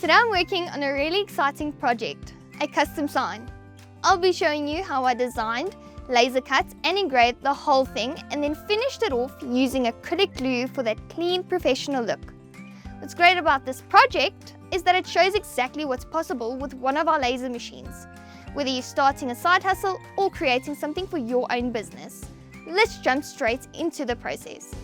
Today I'm working on a really exciting project, a custom sign. I'll be showing you how I designed, laser cut and engraved the whole thing and then finished it off using acrylic glue for that clean professional look. What's great about this project is that it shows exactly what's possible with one of our laser machines, whether you're starting a side hustle or creating something for your own business. Let's jump straight into the process.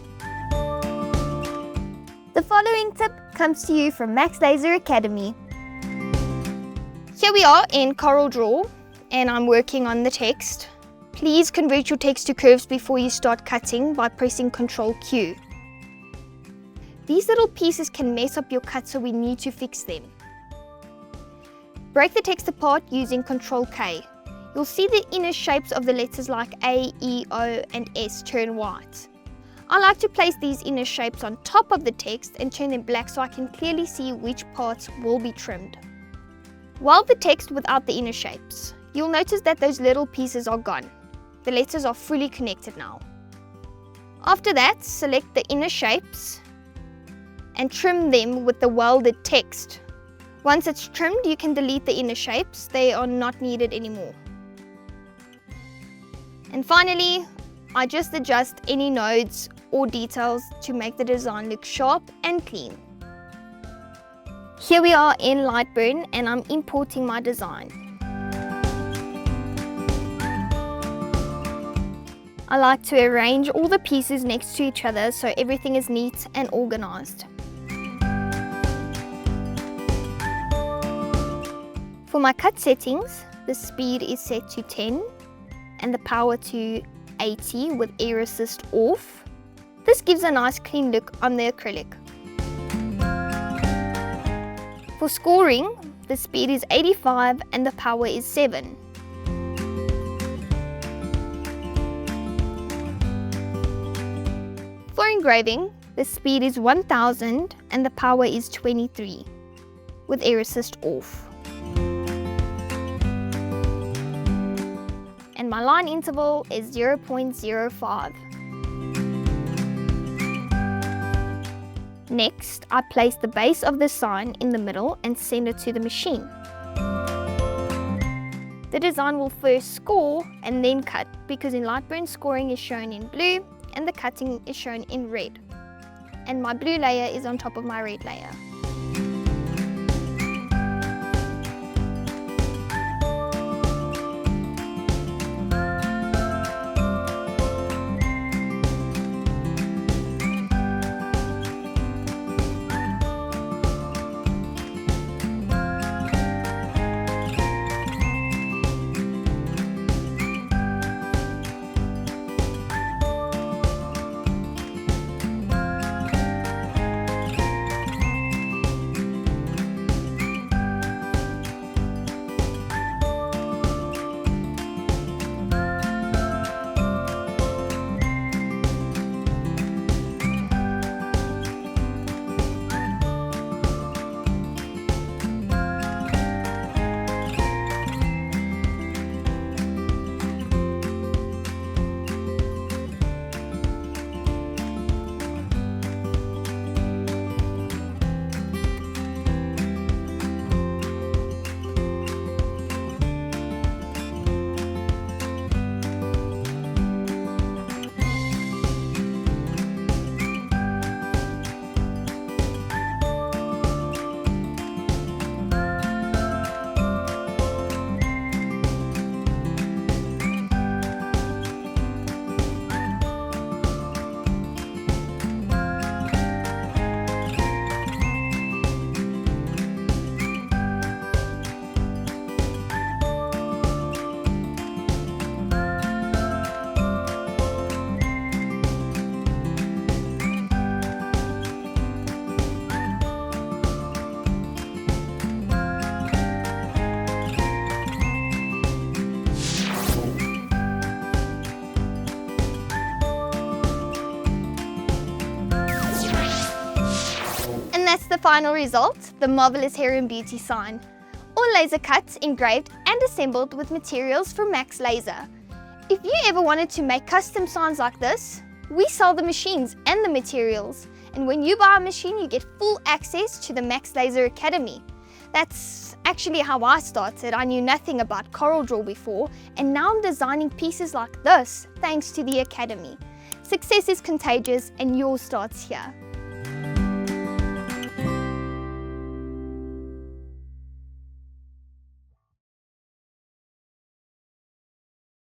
The following tip comes to you from MaxLaser Academy. Here we are in CorelDRAW and I'm working on the text. Please convert your text to curves before you start cutting by pressing Ctrl Q. These little pieces can mess up your cut, so we need to fix them. Break the text apart using Ctrl K. You'll see the inner shapes of the letters like A, E, O and S turn white. I like to place these inner shapes on top of the text and turn them black so I can clearly see which parts will be trimmed. While the text without the inner shapes, you'll notice that those little pieces are gone. The letters are fully connected now. After that, select the inner shapes and trim them with the welded text. Once it's trimmed, you can delete the inner shapes. They are not needed anymore. And finally, I just adjust any nodes or details to make the design look sharp and clean. Here we are in LightBurn and I'm importing my design. I like to arrange all the pieces next to each other so everything is neat and organized. For my cut settings, the speed is set to 10 and the power to 80 with air assist off. This gives a nice clean look on the acrylic. For scoring, the speed is 85 and the power is 7. For engraving, the speed is 1000 and the power is 23 with air assist off. And my line interval is 0.05. Next, I place the base of the sign in the middle and send it to the machine. The design will first score and then cut, because in LightBurn scoring is shown in blue and the cutting is shown in red. And my blue layer is on top of my red layer. That's the final result, the marvelous hair and beauty sign. All laser cut, engraved and assembled with materials from MaxLaser. If you ever wanted to make custom signs like this, we sell the machines and the materials. And when you buy a machine, you get full access to the MaxLaser Academy. That's actually how I started. I knew nothing about CorelDRAW before, and now I'm designing pieces like this thanks to the Academy. Success is contagious, and yours starts here.